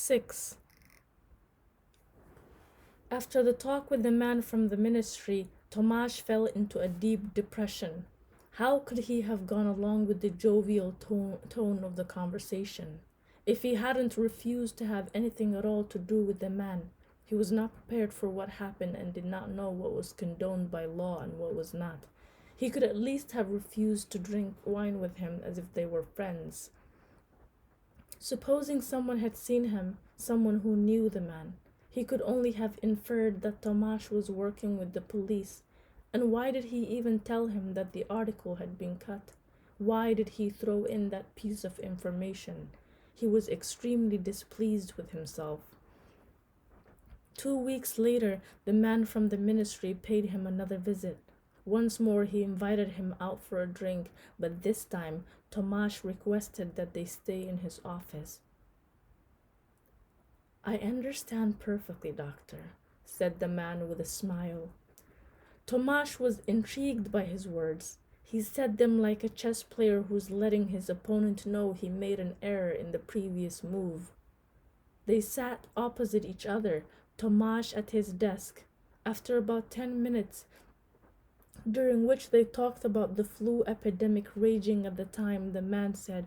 6. After the talk with the man from the ministry, Tomasz fell into a deep depression. How could he have gone along with the jovial tone of the conversation? If he hadn't refused to have anything at all to do with the man, he was not prepared for what happened and did not know what was condoned by law and what was not. He could at least have refused to drink wine with him as if they were friends. Supposing someone had seen him, someone who knew the man, he could only have inferred that Tomasz was working with the police. And why did he even tell him that the article had been cut? Why did he throw in that piece of information? He was extremely displeased with himself. 2 weeks later, the man from the ministry paid him another visit. Once more he invited him out for a drink, but this time Tomasz requested that they stay in his office. "I understand perfectly, doctor," said the man with a smile. Tomasz was intrigued by his words. He said them like a chess player who's letting his opponent know he made an error in the previous move. They sat opposite each other, Tomasz at his desk. After about 10 minutes, during which they talked about the flu epidemic raging at the time, the man said,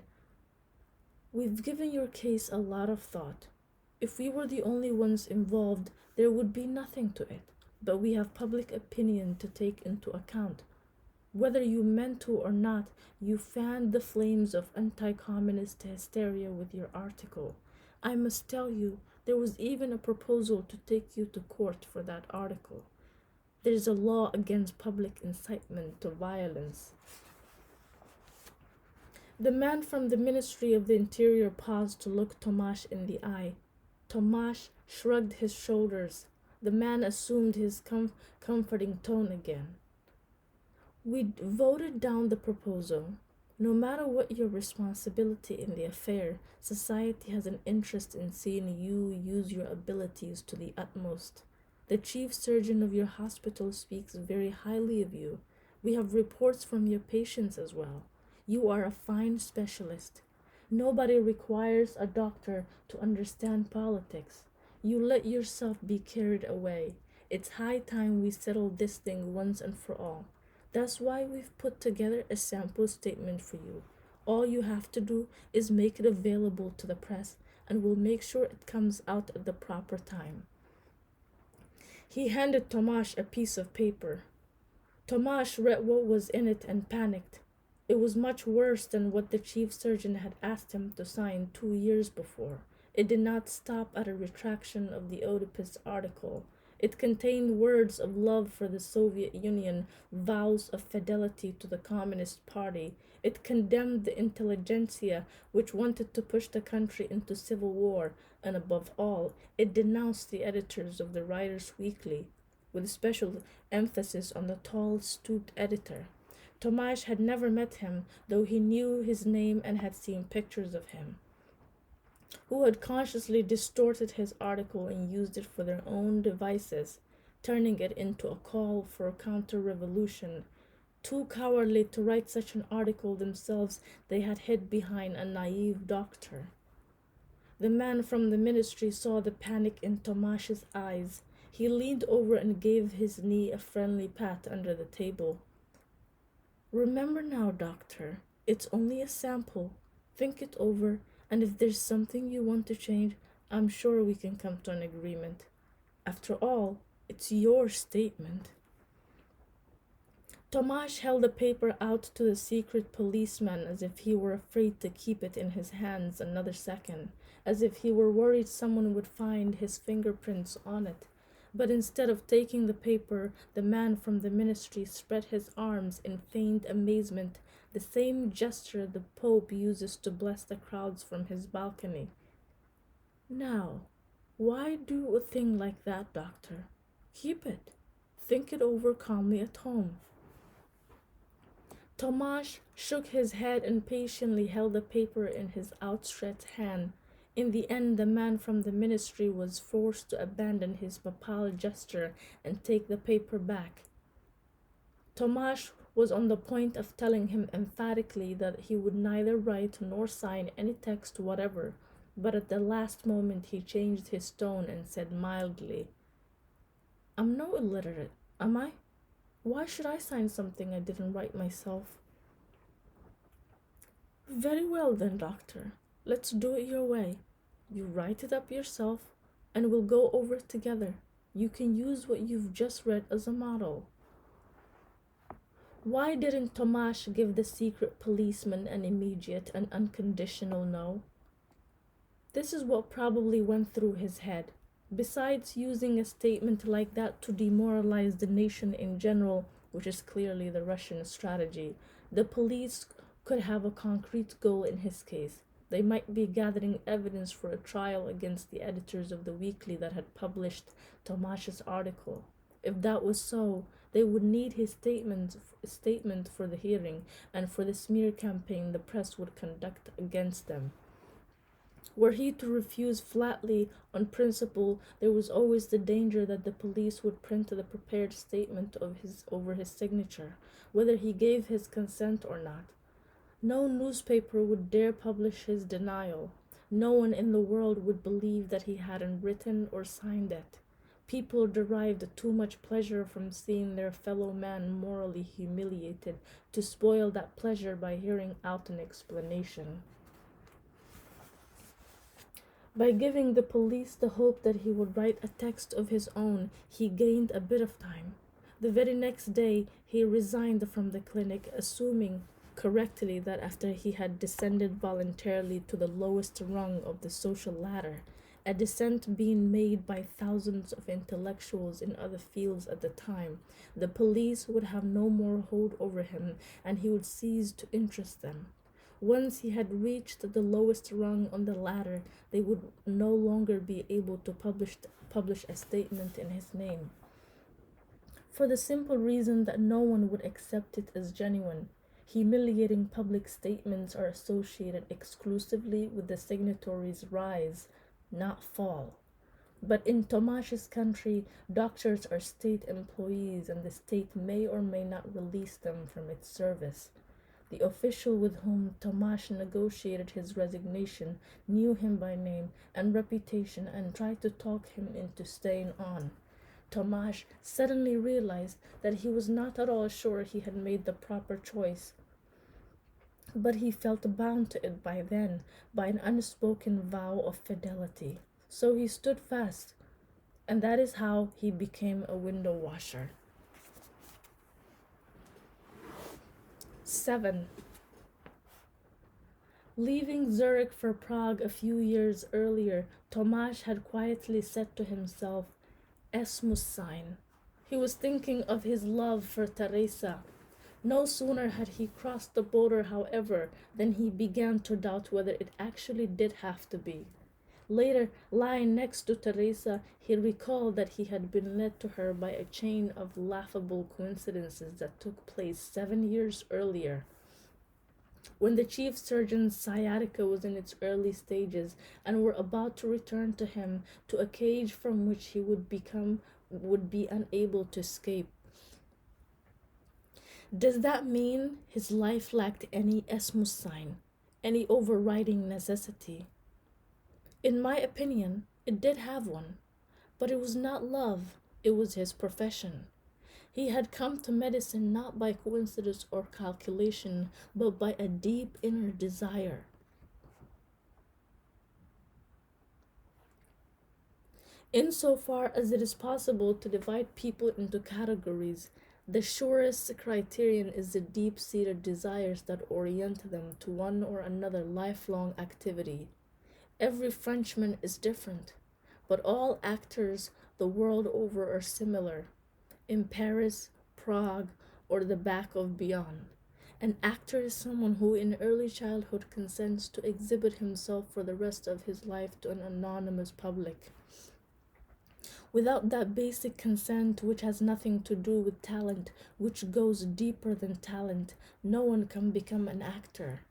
"We've given your case a lot of thought. If we were the only ones involved, there would be nothing to it. But we have public opinion to take into account. Whether you meant to or not, you fanned the flames of anti-communist hysteria with your article. I must tell you, there was even a proposal to take you to court for that article. There's a law against public incitement to violence." The man from the Ministry of the Interior paused to look Tomasz in the eye. Tomasz shrugged his shoulders. The man assumed his comforting tone again. "We voted down the proposal. No matter what your responsibility in the affair, society has an interest in seeing you use your abilities to the utmost. The chief surgeon of your hospital speaks very highly of you. We have reports from your patients as well. You are a fine specialist. Nobody requires a doctor to understand politics. You let yourself be carried away. It's high time we settled this thing once and for all. That's why we've put together a sample statement for you. All you have to do is make it available to the press, and we'll make sure it comes out at the proper time." He handed Tomasz a piece of paper. Tomasz read what was in it and panicked. It was much worse than what the chief surgeon had asked him to sign 2 years before. It did not stop at a retraction of the Oedipus article. It contained words of love for the Soviet Union, vows of fidelity to the Communist Party. It condemned the intelligentsia, which wanted to push the country into civil war, and above all, it denounced the editors of the Writers' Weekly, with special emphasis on the tall, stooped editor. Tomasz had never met him, though he knew his name and had seen pictures of him, who had consciously distorted his article and used it for their own devices, turning it into a call for counter-revolution. Too cowardly to write such an article themselves, they had hid behind a naive doctor. The man from the ministry saw the panic in Tomasz's eyes. He leaned over and gave his knee a friendly pat under the table. "Remember now, doctor, it's only a sample. Think it over, and if there's something you want to change, I'm sure we can come to an agreement. After all, it's your statement." Tomasz held the paper out to the secret policeman as if he were afraid to keep it in his hands another second, as if he were worried someone would find his fingerprints on it. But instead of taking the paper, the man from the ministry spread his arms in feigned amazement, the same gesture the Pope uses to bless the crowds from his balcony. "Now, why do a thing like that, doctor? Keep it. Think it over calmly at home." Tomasz shook his head and patiently held the paper in his outstretched hand. In the end, the man from the ministry was forced to abandon his papal gesture and take the paper back. Tomasz was on the point of telling him emphatically that he would neither write nor sign any text whatever, But at the last moment he changed his tone and said mildly, I'm no illiterate, am I? Why should I sign something I didn't write myself? Very well then, doctor. Let's do it your way. You write it up yourself, and we'll go over it together. You can use what you've just read as a model. Why didn't Tomasz give the secret policeman an immediate and unconditional no? This is what probably went through his head. Besides using a statement like that to demoralize the nation in general, which is clearly the Russian strategy, the police could have a concrete goal in his case. They might be gathering evidence for a trial against the editors of the weekly that had published Tomasz's article. If that was so, they would need his statement for the hearing and for the smear campaign the press would conduct against them. Were he to refuse flatly on principle, there was always the danger that the police would print the prepared statement over his signature, whether he gave his consent or not. No newspaper would dare publish his denial. No one in the world would believe that he hadn't written or signed it. People derived too much pleasure from seeing their fellow man morally humiliated to spoil that pleasure by hearing out an explanation. By giving the police the hope that he would write a text of his own, he gained a bit of time. The very next day, he resigned from the clinic, assuming correctly that after he had descended voluntarily to the lowest rung of the social ladder, a descent being made by thousands of intellectuals in other fields at the time, the police would have no more hold over him and he would cease to interest them. Once he had reached the lowest rung on the ladder, they would no longer be able to publish a statement in his name, for the simple reason that no one would accept it as genuine. Humiliating public statements are associated exclusively with the signatory's rise, not fall. But in Tomasz's country, doctors are state employees and the state may or may not release them from its service. The official with whom Tomasz negotiated his resignation knew him by name and reputation and tried to talk him into staying on. Tomasz suddenly realized that he was not at all sure he had made the proper choice, but he felt bound to it by then, by an unspoken vow of fidelity. So he stood fast, and that is how he became a window washer. 7. Leaving Zurich for Prague a few years earlier, Tomasz had quietly said to himself, Es muss sein. He was thinking of his love for Teresa. No sooner had he crossed the border, however, than he began to doubt whether it actually did have to be. Later, lying next to Teresa, he recalled that he had been led to her by a chain of laughable coincidences that took place 7 years earlier, when the chief surgeon's sciatica was in its early stages and were about to return to him to a cage from which he would be unable to escape. Does that mean his life lacked any Es muss sein, any overriding necessity? In my opinion, it did have one, but it was not love, it was his profession. He had come to medicine not by coincidence or calculation, but by a deep inner desire. Insofar as it is possible to divide people into categories, the surest criterion is the deep-seated desires that orient them to one or another lifelong activity. Every Frenchman is different, but all actors the world over are similar. In Paris, Prague, or the back of beyond, an actor is someone who in early childhood consents to exhibit himself for the rest of his life to an anonymous public. Without that basic consent, which has nothing to do with talent, which goes deeper than talent, no one can become an actor.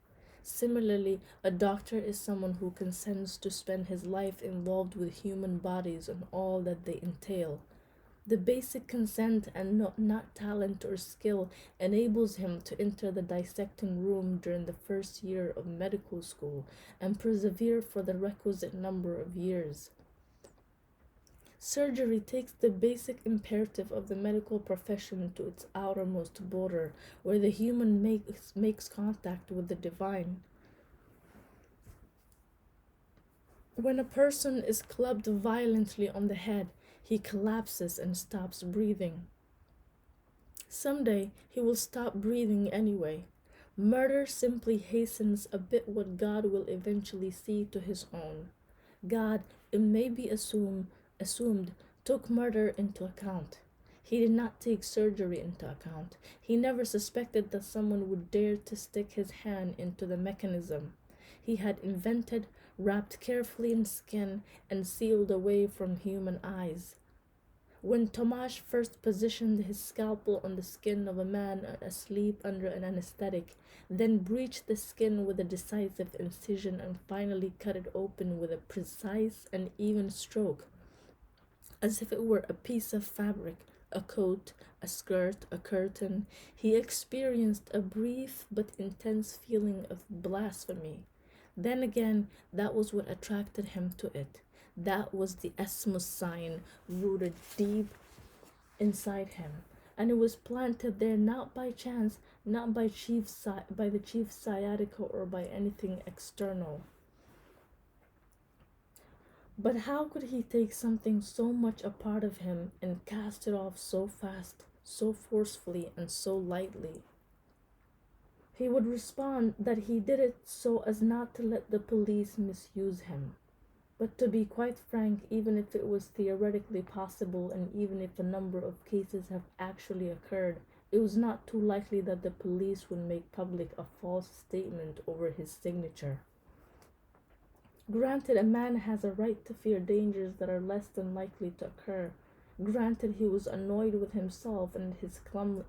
Similarly, a doctor is someone who consents to spend his life involved with human bodies and all that they entail. The basic consent and not talent or skill enables him to enter the dissecting room during the first year of medical school and persevere for the requisite number of years. Surgery takes the basic imperative of the medical profession to its outermost border, where the human makes contact with the divine. When a person is clubbed violently on the head, he collapses and stops breathing. Someday, he will stop breathing anyway. Murder simply hastens a bit what God will eventually see to his own. God, it may be assumed, took murder into account. He did not take surgery into account. He never suspected that someone would dare to stick his hand into the mechanism he had invented, wrapped carefully in skin, and sealed away from human eyes. When Tomasz first positioned his scalpel on the skin of a man asleep under an anesthetic, then breached the skin with a decisive incision and finally cut it open with a precise and even stroke, as if it were a piece of fabric, a coat, a skirt, a curtain, he experienced a brief but intense feeling of blasphemy. Then again, that was what attracted him to it. That was the Esmus sign rooted deep inside him. And it was planted there not by chance, not by by the chief sciatica or by anything external. But how could he take something so much a part of him and cast it off so fast, so forcefully, and so lightly? He would respond that he did it so as not to let the police misuse him. But to be quite frank, even if it was theoretically possible and even if a number of cases have actually occurred, it was not too likely that the police would make public a false statement over his signature. Granted, a man has a right to fear dangers that are less than likely to occur. Granted, he was annoyed with himself and his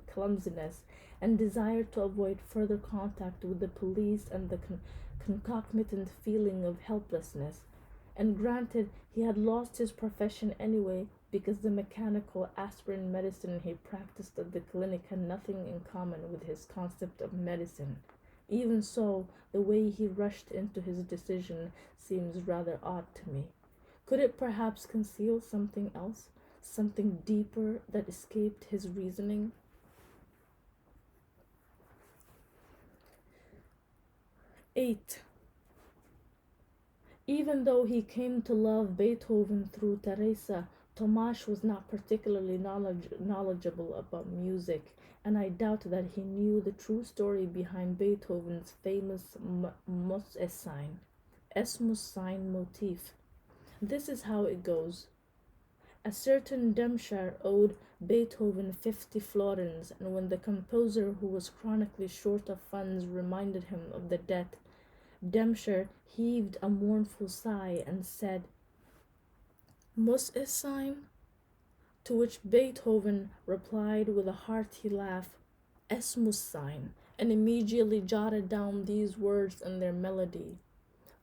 clumsiness and desired to avoid further contact with the police and the concomitant feeling of helplessness. And granted, he had lost his profession anyway because the mechanical aspirin medicine he practiced at the clinic had nothing in common with his concept of medicine. Even so, the way he rushed into his decision seems rather odd to me. Could it perhaps conceal something else, something deeper that escaped his reasoning? 8. Even though he came to love Beethoven through Teresa, Tomasz was not particularly knowledgeable about music, and I doubt that he knew the true story behind Beethoven's famous Esmus sign motif. This is how it goes. A certain Demschar owed Beethoven 50 florins, and when the composer, who was chronically short of funds, reminded him of the debt, Demschar heaved a mournful sigh and said, "Muss es sein?" To which Beethoven replied with a hearty laugh, "Es muss sein," and immediately jotted down these words and their melody.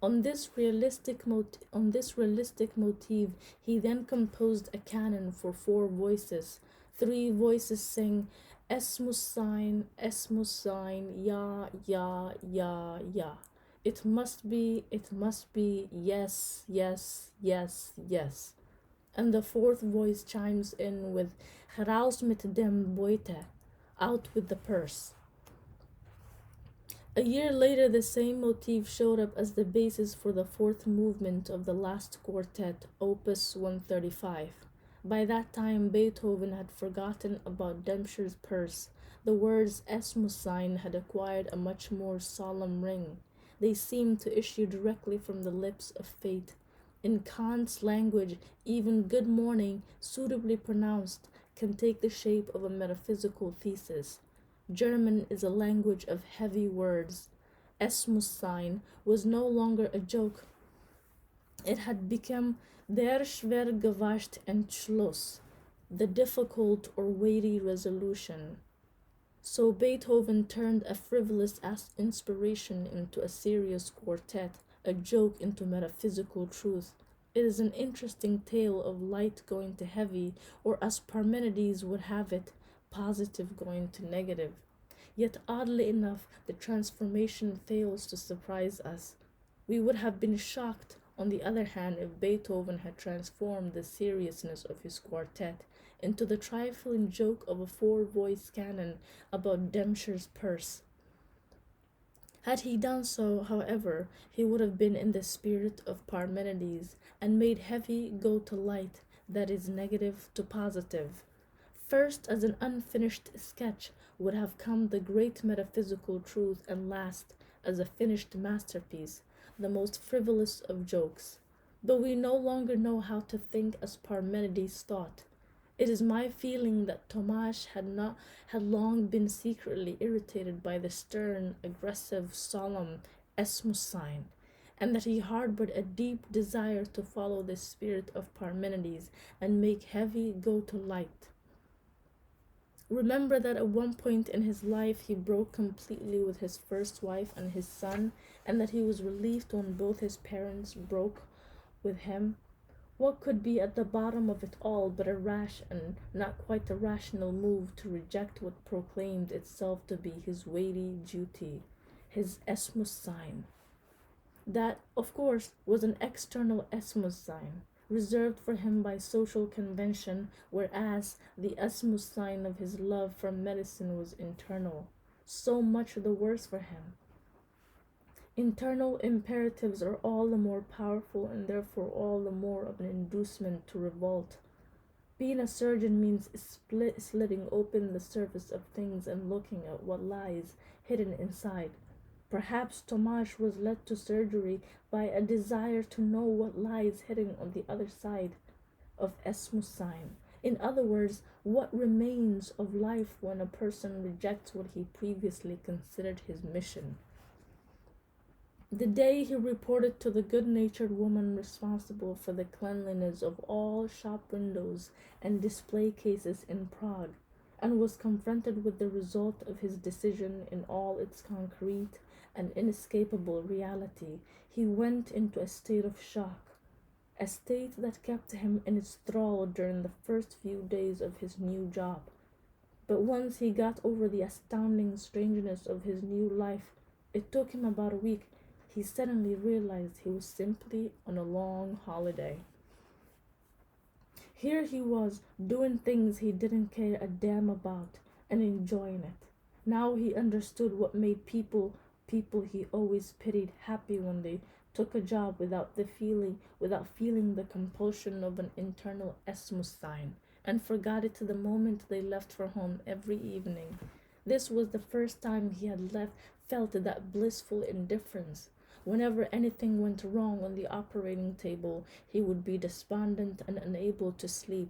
On this realistic motif, he then composed a canon for 4 voices. 3 voices sing, "Es muss sein, ja, ja, ja, ja." It must be, yes, yes, yes, yes. And the 4th voice chimes in with "Heraus mit dem Beute," out with the purse. A year later, the same motif showed up as the basis for the 4th movement of the last quartet, Opus 135. By that time, Beethoven had forgotten about Demschar's purse. The words "Es muss sein" had acquired a much more solemn ring. They seemed to issue directly from the lips of fate. In Kant's language, even "good morning," suitably pronounced, can take the shape of a metaphysical thesis. German is a language of heavy words. Es muss sein was no longer a joke. It had become der schwer gewählte Entschluss, the difficult or weighty resolution. So Beethoven turned a frivolous inspiration into a serious quartet, a joke into metaphysical truth. It is an interesting tale of light going to heavy, or as Parmenides would have it, positive going to negative. Yet, oddly enough, the transformation fails to surprise us. We would have been shocked, on the other hand, if Beethoven had transformed the seriousness of his quartet into the trifling joke of a four-voice canon about Dempster's purse. Had he done so, however, he would have been in the spirit of Parmenides and made heavy go to light, that is, negative to positive. First, as an unfinished sketch, would have come the great metaphysical truth, and last, as a finished masterpiece, the most frivolous of jokes. But we no longer know how to think as Parmenides thought. It is my feeling that Tomasz had long been secretly irritated by the stern, aggressive, solemn Esmus sign, and that he harbored a deep desire to follow the spirit of Parmenides and make heavy go to light. Remember that at one point in his life he broke completely with his first wife and his son, and that he was relieved when both his parents broke with him. What could be at the bottom of it all but a rash and not quite a rational move to reject what proclaimed itself to be his weighty duty, his Esmus sign? That, of course, was an external Esmus sign, reserved for him by social convention, whereas the Esmus sign of his love for medicine was internal. So much the worse for him. Internal imperatives are all the more powerful and therefore all the more of an inducement to revolt. Being a surgeon means slitting open the surface of things and looking at what lies hidden inside. Perhaps Tomasz was led to surgery by a desire to know what lies hidden on the other side of Esmus sign. In other words, what remains of life when a person rejects what he previously considered his mission. The day he reported to the good-natured woman responsible for the cleanliness of all shop windows and display cases in Prague, and was confronted with the result of his decision in all its concrete and inescapable reality, he went into a state of shock, a state that kept him in its thrall during the first few days of his new job. But once he got over the astounding strangeness of his new life, it took him about a week. He suddenly realized he was simply on a long holiday. Here he was, doing things he didn't care a damn about, and enjoying it. Now he understood what made people he always pitied happy when they took a job without feeling the compulsion of an internal Esmus sign, and forgot it the moment they left for home every evening. This was the first time he had felt that blissful indifference. Whenever anything went wrong on the operating table, he would be despondent and unable to sleep.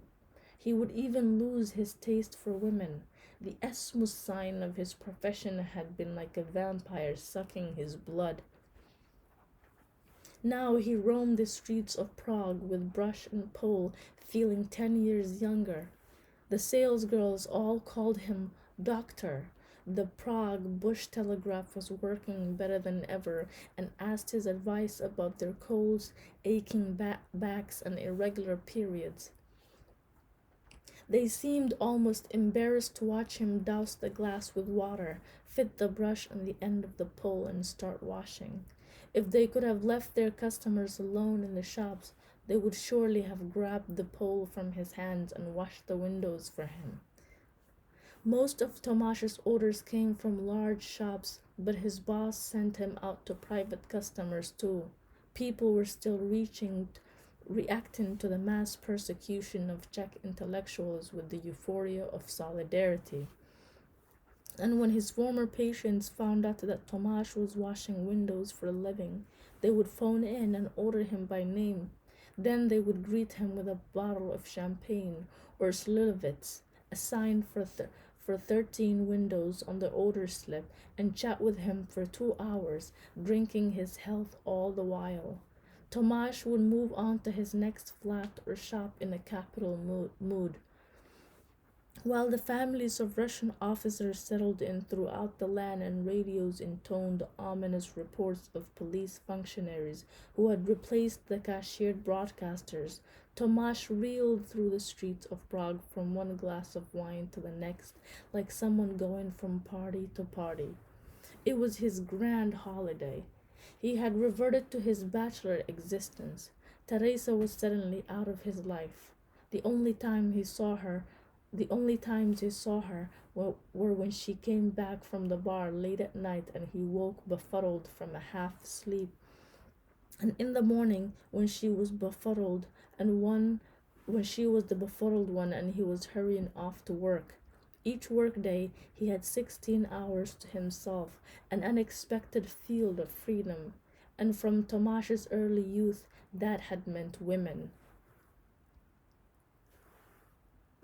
He would even lose his taste for women. The Esmus sign of his profession had been like a vampire sucking his blood. Now he roamed the streets of Prague with brush and pole, feeling 10 years younger. The salesgirls all called him Doctor. The Prague Bush Telegraph was working better than ever and asked his advice about their colds, aching backs, and irregular periods. They seemed almost embarrassed to watch him douse the glass with water, fit the brush on the end of the pole, and start washing. If they could have left their customers alone in the shops, they would surely have grabbed the pole from his hands and washed the windows for him. Most of Tomasz's orders came from large shops, but his boss sent him out to private customers too. People were still reacting to the mass persecution of Czech intellectuals with the euphoria of solidarity. And when his former patients found out that Tomasz was washing windows for a living, they would phone in and order him by name. Then they would greet him with a bottle of champagne or Slivovitz, a sign for 13 windows on the order slip, and chat with him for 2 hours, drinking his health all the while. Tomasz would move on to his next flat or shop in a capital mood. While the families of Russian officers settled in throughout the land and radios intoned ominous reports of police functionaries who had replaced the cashiered broadcasters, Tomasz reeled through the streets of Prague from one glass of wine to the next, like someone going from party to party. It was his grand holiday. He had reverted to his bachelor existence. Teresa was suddenly out of his life. The only time he saw her, the only times he saw her were when she came back from the bar late at night and he woke befuddled from a half sleep, and in the morning when she was befuddled and one when she was the befuddled one and he was hurrying off to work. Each workday he had 16 hours to himself, an unexpected field of freedom. And from Tomash's early youth that had meant women.